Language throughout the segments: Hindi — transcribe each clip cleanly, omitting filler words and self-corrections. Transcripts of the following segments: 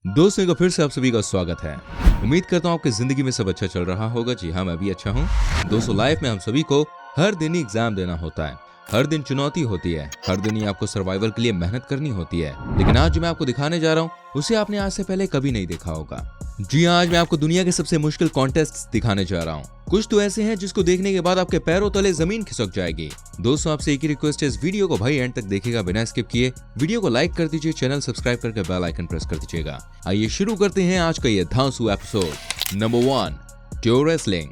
दोस्तों का फिर से आप सभी का स्वागत है। उम्मीद करता हूँ आपकी जिंदगी में सब अच्छा चल रहा होगा। जी हाँ, मैं भी अच्छा हूँ। दोस्तों, लाइफ में हम सभी को हर दिन ही एग्जाम देना होता है, हर दिन चुनौती होती है, हर दिन ही आपको सर्वाइवल के लिए मेहनत करनी होती है। लेकिन आज जो मैं आपको दिखाने जा रहा हूँ उसे आपने आज से पहले कभी नहीं देखा होगा। जी हाँ, आज मैं आपको दुनिया के सबसे मुश्किल कॉन्टेस्ट दिखाने जा रहा हूँ। कुछ तो ऐसे हैं जिसको देखने के बाद आपके पैरों तले जमीन खिसक जाएगी। दोस्तों, आपसे एक ही रिक्वेस्ट है, इस वीडियो को भाई एंड तक देखिएगा बिना स्किप किए। वीडियो को लाइक कर दीजिए, चैनल सब्सक्राइब करके बेल आइकन प्रेस कर दीजिएगा। आइए शुरू करते हैं आज का ये धांसू एपिसोड। Number 1, toe wrestling.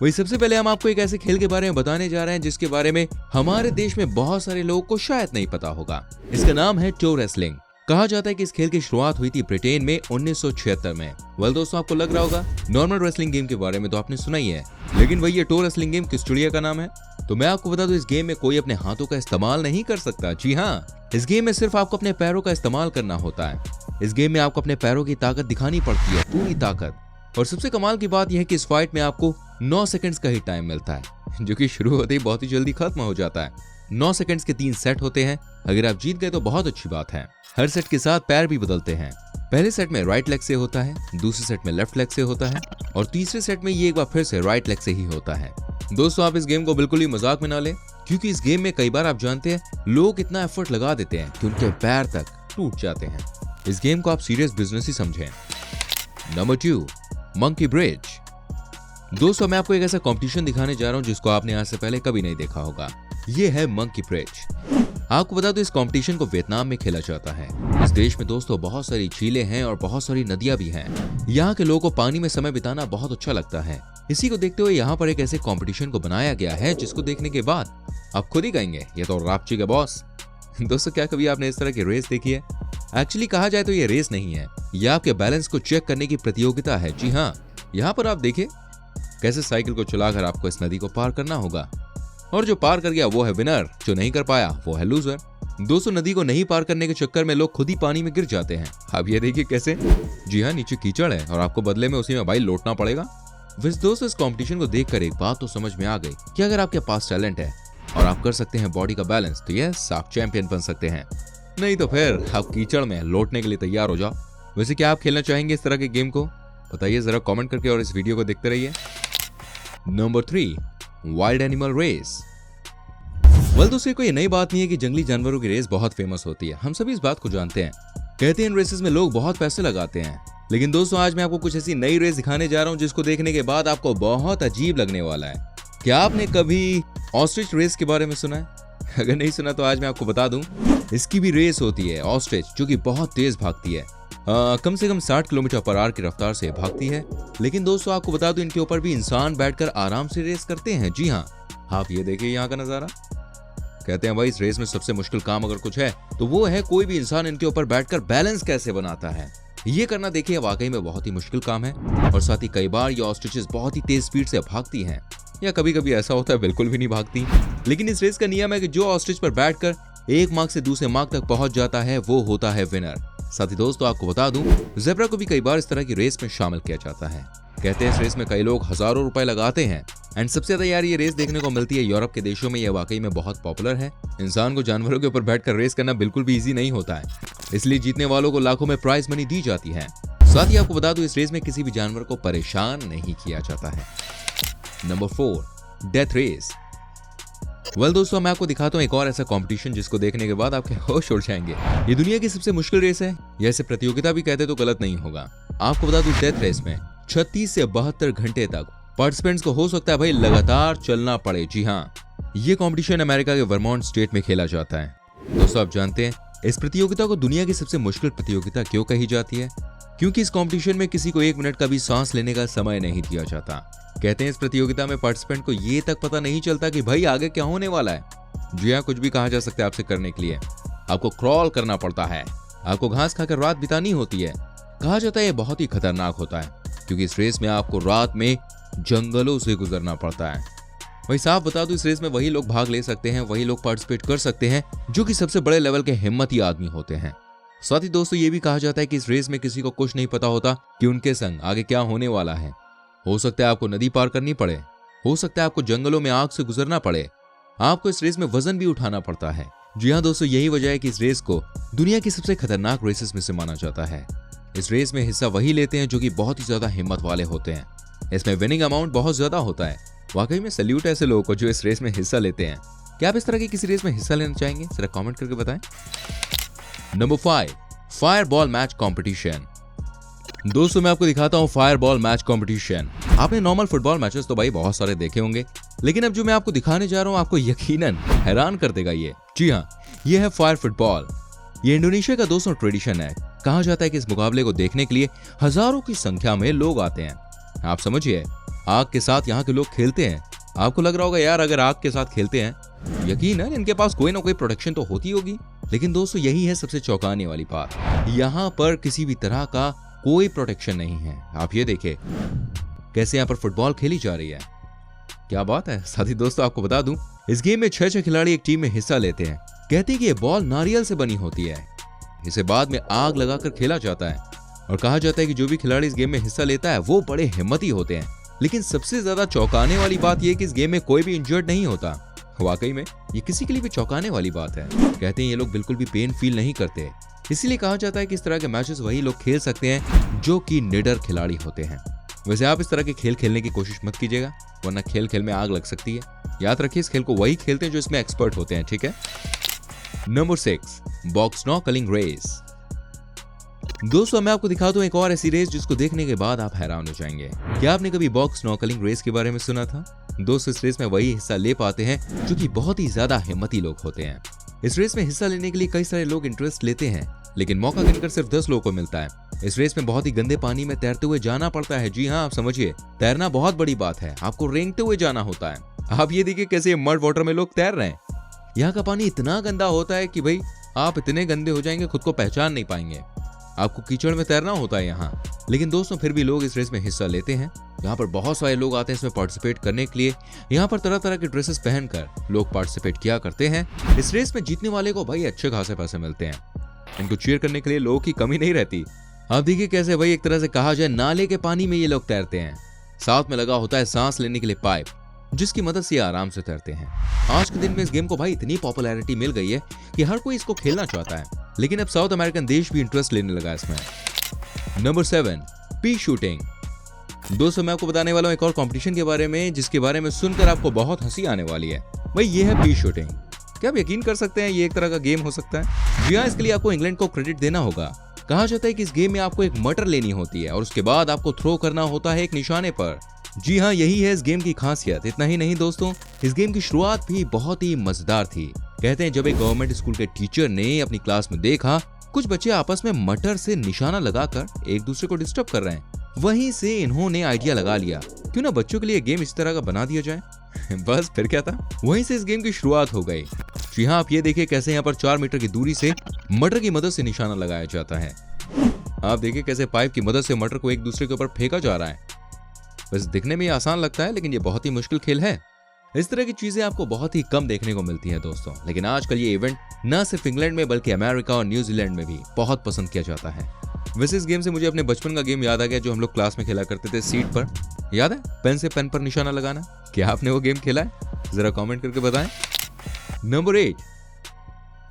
वही सबसे पहले हम आपको एक ऐसे खेल के बारे में बताने जा रहे हैं जिसके बारे में हमारे देश में बहुत सारे लोगों को शायद नहीं पता होगा। इसका नाम है टो रेसलिंग। कहा जाता है कि इस खेल की शुरुआत हुई थी ब्रिटेन में 1976 में। वेल दोस्तों, आपको लग रहा होगा नॉर्मल रेसलिंग गेम के बारे में तो आपने सुना ही है, लेकिन वही ये टो रेसलिंग गेम किस चिड़िया का नाम है? तो मैं आपको बता दूं, इस गेम में कोई अपने हाथों का इस्तेमाल नहीं कर सकता। जी हाँ, इस गेम में सिर्फ आपको अपने पैरों का इस्तेमाल करना होता है। इस गेम में आपको अपने पैरों की ताकत दिखानी पड़ती है, पूरी ताकत। और सबसे कमाल की बात यह है कि इस फाइट में आपको 9 सेकंड्स का ही टाइम मिलता है, जो कि शुरू होते ही बहुत ही जल्दी खत्म हो जाता है। 9 सेकंड्स के 3 सेट होते हैं। अगर आप जीत गए तो बहुत अच्छी बात है। हर सेट के साथ पैर भी बदलते हैं। पहले सेट में राइट लेग से होता है, दूसरे सेट में लेफ्ट लेग से होता है और तीसरे सेट में ये एक बार फिर से राइट लेग से ही होता है। दोस्तों, आप इस गेम को बिल्कुल ही मजाक में ना लें, क्योंकि इस गेम में कई बार आप जानते हैं लोग इतना एफर्ट लगा देते हैं कि उनके पैर तक टूट जाते हैं। इस गेम को आप सीरियस बिजनेस ही समझें। Number 2, monkey bridge. दोस्तों, मैं आपको एक ऐसा कंपटीशन दिखाने जा रहा हूं जिसको आपने आज से पहले कभी नहीं देखा होगा। ये है मंकी ब्रिज। आपको बता दो, इस कंपटीशन को वियतनाम में खेला जाता है। इस देश में दोस्तों बहुत सारी झीलें हैं और बहुत सारी नदियां भी हैं। यहाँ के लोगों को पानी में समय बिताना बहुत अच्छा लगता है। इसी को देखते हुए यहाँ पर एक ऐसे कंपटीशन को बनाया गया है जिसको देखने के बाद आप खुद ही कहेंगे ये तो रापची का बॉस। दोस्तों, क्या कभी आपने इस तरह की रेस देखी है? एक्चुअली कहा जाए तो ये रेस नहीं है, यह आपके बैलेंस को चेक करने की प्रतियोगिता है। जी हाँ, यहाँ पर आप देखिए कैसे साइकिल को चलाकर आपको इस नदी को पार करना होगा, और जो पार कर गया वो है विनर, जो नहीं कर पाया वो है लूजर। दोस्तों, नदी को नहीं पार करने के चक्कर में लोग खुद ही पानी में गिर जाते हैं। अब ये देखिए कैसे। जी हाँ, नीचे कीचड़ है और आपको बदले में उसी में भाई लौटना पड़ेगा। वैसे दोस्तों, इस कंपटीशन को देखकर एक बात तो समझ में आ गई कि अगर आपके पास टैलेंट है और आप कर सकते हैं बॉडी का बैलेंस, तो यस, आप चैंपियन बन सकते हैं। नहीं तो फिर आप कीचड़ में लौटने के लिए तैयार हो जाओ। वैसे क्या आप खेलना चाहेंगे इस तरह के गेम को? बताइए जरा कमेंट करके और इस वीडियो को देखते रहिए। Number 3, wild animal race. Well दोस्तों, कोई नई बात नहीं है कि जंगली जानवरों की रेस बहुत फेमस होती है। हम सभी इस बात को जानते हैं। कहते हैं इन रेसेस में लोग बहुत पैसे लगाते हैं। लेकिन दोस्तों, आज मैं आपको कुछ ऐसी नई रेस दिखाने जा रहा हूं जिसको देखने के बाद आपको बहुत अजीब लगने वाला है। क्या आपने कभी ऑस्ट्रिच रेस के बारे में सुना है? अगर नहीं सुना तो आज मैं आपको बता दूं, इसकी भी रेस होती है ऑस्ट्रिच, जो कि बहुत तेज भागती है। कम से कम 60 किलोमीटर पर आवर की रफ्तार से भागती है। लेकिन दोस्तों, आपको बता दूं, इनके ऊपर भी इंसान बैठकर आराम से रेस करते हैं। जी हाँ, आप ये देखिए यहाँ का नजारा। कहते हैं भाई, इस रेस में सबसे मुश्किल काम अगर कुछ है तो वो है कोई भी इंसान इनके ऊपर बैठकर बैलेंस कैसे बनाता है। ये करना देखिए वाकई में बहुत ही मुश्किल काम है। और साथ ही कई बार ये ऑस्ट्रिचेस बहुत ही तेज स्पीड से भागती हैं, या कभी कभी ऐसा होता है बिल्कुल भी नहीं भागती। लेकिन इस रेस का नियम है कि जो ऑस्ट्रिच पर बैठकर एक मार्क से दूसरे मार्क तक पहुंच जाता है वो होता है विनर। साथ ही दोस्तों, आपको बता दूं, ज़ेब्रा को भी कई बार इस तरह की रेस में शामिल किया जाता है। कहते हैं इस रेस में कई लोग हजारों रुपए लगाते हैं। एंड सबसे ज्यादा यार ये रेस देखने को मिलती है यूरोप के देशों में। यह वाकई में बहुत पॉपुलर है। इंसान को जानवरों के ऊपर बैठकर रेस करना बिल्कुल भी इजी नहीं होता है, इसलिए जीतने वालों को लाखों में प्राइज मनी दी जाती है। साथ ही आपको बता दूं, इस रेस में किसी भी जानवर को परेशान नहीं किया जाता है। Number 4, death race. वेल दोस्तों, मैं आपको दिखाता हूँ एक और ऐसा कंपटीशन जिसको देखने के बाद आपके होश उड़ जाएंगे। ये दुनिया की सबसे मुश्किल रेस है, या इसे प्रतियोगिता भी कहते तो गलत नहीं होगा। आपको बता दूं, डेथ रेस में 36 से 72 घंटे तक पार्टिसिपेंट्स को हो सकता है भाई लगातार चलना पड़े। जी हाँ, ये कंपटीशन अमेरिका के वर्मोंट स्टेट में खेला जाता है। दोस्तों, आप जानते हैं इस प्रतियोगिता को दुनिया की सबसे मुश्किल प्रतियोगिता क्यों कही जाती है? क्योंकि इस कंपटीशन में किसी को 1 मिनट का भी सांस लेने का समय नहीं दिया जाता। कहते हैं इस प्रतियोगिता में पार्टिसिपेंट को ये तक पता नहीं चलता कि भाई आगे क्या होने वाला है। जी हाँ, कुछ भी कहा जा सकता है आपसे करने के लिए। आपको क्रॉल करना पड़ता है, आपको घास खाकर रात बितानी होती है। कहा जाता है ये बहुत ही खतरनाक होता है, क्योंकि इस रेस में आपको रात में जंगलों से गुजरना पड़ता है। वही साफ बता दूं, इस रेस में वही लोग भाग ले सकते हैं, वही लोग पार्टिसिपेट कर सकते हैं जो कि सबसे बड़े लेवल के हिम्मती आदमी होते हैं। साथ ही दोस्तों, ये भी कहा जाता है कि इस रेस में किसी को कुछ नहीं पता होता कि उनके संग आगे क्या होने वाला है। हो सकता है आपको नदी पार करनी पड़े, हो सकता है आपको जंगलों में आग से गुजरना पड़े, आपको इस रेस में वजन भी उठाना पड़ता है। जी हाँ दोस्तों, यही वजह है कि इस रेस को दुनिया की सबसे खतरनाक रेसेस में से माना जाता है। इस रेस में हिस्सा वही लेते हैं जो कि बहुत ही ज्यादा हिम्मत वाले होते हैं। इसमें विनिंग अमाउंट बहुत ज्यादा होता है। वाकई में सैल्यूट है ऐसे लोगों को जो इस रेस में हिस्सा लेते हैं। क्या आप इस तरह की किसी रेस में हिस्सा लेना चाहेंगे? जरा कमेंट करके बताएं। Number 5, fireball match competition. दोस्तों मैं आपको दिखाता हूँ फायरबॉल मैच कंपटीशन। आपने नॉर्मल फुटबॉल मैचेस तो भाई बहुत सारे देखे होंगे, लेकिन अब जो मैं आपको दिखाने जा रहा हूँ आपको यकीनन हैरान कर देगा ये। जी हाँ, ये है फायर फुटबॉल। ये इंडोनेशिया का दोस्तों ट्रेडिशन है। कहा जाता है कि इस मुकाबले को देखने के लिए हजारों की संख्या में लोग आते हैं। आप समझिए, आग के साथ यहाँ के लोग खेलते हैं। आपको लग रहा होगा यार अगर आग के साथ खेलते हैं, यकीन है इनके पास कोई ना कोई प्रोटेक्शन तो होती होगी। लेकिन दोस्तों यही है सबसे चौंकाने वाली बात, यहाँ पर किसी भी तरह का कोई प्रोटेक्शन नहीं है। आप ये देखिए कैसे यहाँ पर फुटबॉल खेली जा रही है, क्या बात है। साथ ही दोस्तों आपको बता दूं, इस गेम में 6 खिलाड़ी एक टीम में हिस्सा लेते हैं। कहते हैं कि ये बॉल नारियल से बनी होती है, इसे बाद में आग लगाकर खेला जाता है और कहा जाता है कि जो भी खिलाड़ी इस गेम में हिस्सा लेता है वो बड़े हिम्मती होते हैं। लेकिन सबसे ज्यादा चौंकाने वाली बात यह कि इस गेम में कोई भी इंजर्ड नहीं होता। वाकई में ये किसी के लिए भी चौंकाने वाली बात है। कहते हैं ये लोग बिल्कुल भी पेन फील नहीं करते, इसीलिए कहा जाता है कि इस तरह के मैचेस वही लोग खेल सकते हैं जो कि निडर खिलाड़ी होते हैं। वैसे आप इस तरह के खेल खेलने की कोशिश मत कीजिएगा, वरना खेल खेल में आग लग सकती है। याद रखिए इस खेल को वही खेलते हैं जो इसमें एक्सपर्ट होते हैं, ठीक है। Number 6, box snorkelling race. दोस्तों मैं आपको दिखाता हूं एक और ऐसी रेस जिसको देखने के बाद आप हैरान हो जाएंगे। क्या आपने कभी बॉक्स स्नॉर्कलिंग रेस के बारे में सुना था? दोस्तों इस रेस में वही हिस्सा ले पाते हैं जो कि बहुत ही ज्यादा हिम्मती लोग होते हैं। इस रेस में हिस्सा लेने के लिए कई सारे लोग इंटरेस्ट लेते हैं, लेकिन मौका गिनकर सिर्फ 10 लोगों को मिलता है। इस रेस में बहुत ही गंदे पानी में तैरते हुए जाना पड़ता है। जी हाँ, आप समझिए, तैरना बहुत बड़ी बात है। आपको रेंगते हुए जाना होता है। आप ये देखिए कैसे मड वाटर में लोग तैर रहे हैं। यहाँ का पानी इतना गंदा होता है कि भाई आप इतने गंदे हो जाएंगे खुद को पहचान नहीं पाएंगे। आपको कीचड़ में तैरना होता है यहाँ। लेकिन दोस्तों फिर भी लोग इस रेस में हिस्सा लेते हैं। यहाँ पर बहुत सारे लोग आते हैं इसमें पार्टिसिपेट करने के लिए। यहाँ पर तरह तरह के ड्रेसेस पहनकर लोग पार्टिसिपेट किया करते हैं। इस रेस में जीतने वाले को भाई अच्छे खासे पैसे मिलते हैं। इनको चीयर करने के लिए लोगों की कमी नहीं रहती। आप देखिए कैसे भाई एक तरह से कहा जाए नाले के पानी में ये लोग तैरते हैं। साथ में लगा होता है सांस लेने के लिए पाइप, जिसकी मदद से आराम से तैरते हैं। आज के दिन में इस गेम को भाई इतनी पॉपुलैरिटी मिल गई है कि हर कोई इसको खेलना चाहता है। लेकिन अब साउथ अमेरिकन देश भी इंटरेस्ट लेने लगा इसमें। Number 7, P shooting. दोस्तों मैं आपको बताने वाला हूं एक और कंपटीशन के बारे में जिसके बारे में सुनकर आपको बहुत हंसी आने वाली है। भाई ये है पी शूटिंग। क्या आप यकीन कर सकते हैं ये एक तरह का गेम हो सकता है? जी हाँ, इसके लिए आपको इंग्लैंड को क्रेडिट देना होगा। कहा जाता है कि इस गेम में आपको एक मटर लेनी होती है और उसके बाद आपको थ्रो करना होता है एक निशाने पर। जी हाँ, यही है इस गेम की खासियत। इतना ही नहीं दोस्तों, इस गेम की शुरुआत भी बहुत ही मजेदार थी। कहते हैं जब एक गवर्नमेंट स्कूल के टीचर ने अपनी क्लास में देखा कुछ बच्चे आपस में मटर से निशाना लगाकर एक दूसरे को डिस्टर्ब कर रहे हैं, वहीं से इन्होंने आइडिया लगा लिया क्यों ना बच्चों के लिए गेम इस तरह का बना दिया जाए। बस फिर क्या था, वहीं से इस गेम की शुरुआत हो गई। जी हाँ, आप ये देखिए कैसे यहाँ पर 4 मीटर की दूरी से मटर की मदद से निशाना लगाया जाता है। आप देखिए कैसे पाइप की मदद से मटर को एक दूसरे के ऊपर फेंका जा रहा है। बस दिखने में आसान लगता है लेकिन ये बहुत ही मुश्किल खेल है। इस तरह की चीजें आपको बहुत ही कम देखने को मिलती हैं दोस्तों। लेकिन आजकल ये इवेंट न सिर्फ इंग्लैंड में बल्कि अमेरिका और न्यूजीलैंड में भी बहुत पसंद किया जाता है। वैसे इस गेम से मुझे अपने बचपन का गेम याद आ गया जो हम लोग क्लास में खेला करते थे सीट पर। याद है पेन से पेन पर निशाना लगाना? क्या आपने वो गेम खेला है? जरा कमेंट करके बताएं। नंबर 8,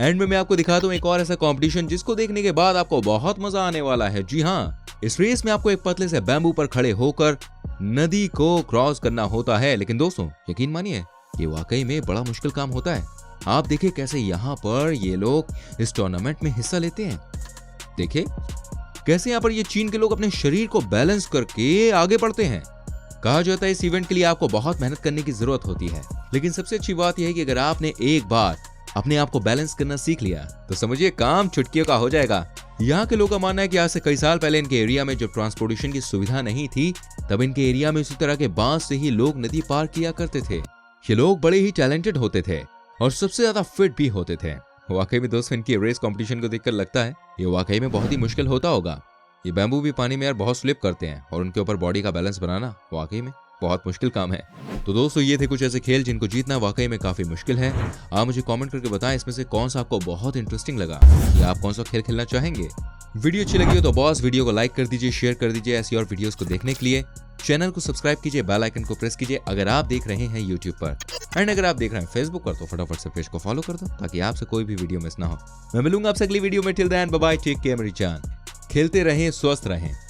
एंड में मैं आपको दिखाता हूँ एक और ऐसा कंपटीशन जिसको देखने के बाद आपको बहुत मजा आने वाला है। जी हाँ, इस रेस में आपको एक पतले से बैम्बू पर खड़े होकर नदी को क्रॉस करना होता है। लेकिन दोस्तों यकीन मानिए ये वाकई में बड़ा मुश्किल काम होता है। आप देखिए कैसे यहाँ पर ये लोग इस टूर्नामेंट में हिस्सा लेते हैं। देखिए कैसे यहाँ पर ये चीन के लोग अपने शरीर को बैलेंस करके आगे बढ़ते हैं। कहा जाता है इस इवेंट के लिए आपको बहुत मेहनत करने की जरूरत होती है, लेकिन सबसे अच्छी बात यह है कि अगर आपने एक बार अपने आप को बैलेंस करना सीख लिया तो समझिए काम चुटकियों का हो जाएगा। यहाँ के लोगों का मानना है कि आज से कई साल पहले इनके एरिया में जब ट्रांसपोर्टेशन की सुविधा नहीं थी तब इनके एरिया में इसी तरह के बांस से ही लोग नदी पार किया करते थे। ये लोग बड़े ही टैलेंटेड होते थे और सबसे ज्यादा फिट भी होते थे। वाकई में दोस्तों इनकी रेस कंपटीशन को देखकर लगता है ये वाकई में बहुत ही मुश्किल होता होगा। ये बैम्बू भी पानी में यार बहुत स्लिप करते हैं और उनके ऊपर बॉडी का बैलेंस बनाना वाकई में बहुत मुश्किल काम है। तो दोस्तों ये थे कुछ ऐसे खेल जिनको जीतना वाकई में काफी मुश्किल है। आप मुझे कमेंट करके बताएं इसमें से कौन सा आपको बहुत इंटरेस्टिंग लगा या आप कौन सा खेल खेलना चाहेंगे। वीडियो अच्छी लगी हो तो बॉस वीडियो को लाइक कर दीजिए, शेयर कर दीजिए। ऐसी और वीडियोस को देखने के लिए चैनल को सब्सक्राइब कीजिए, बेल आइकन को प्रेस कीजिए अगर आप देख रहे हैं यूट्यूब पर। एंड अगर आप देख रहे हैं फेसबुक पर तो फटाफट से पेज को फॉलो कर दो ताकि आपसे कोई भी वीडियो मिस ना हो। मैं मिलूंगा आपसे अगली वीडियो में। Till then bye bye, take care मेरी जान। खेलते रहें, स्वस्थ रहें।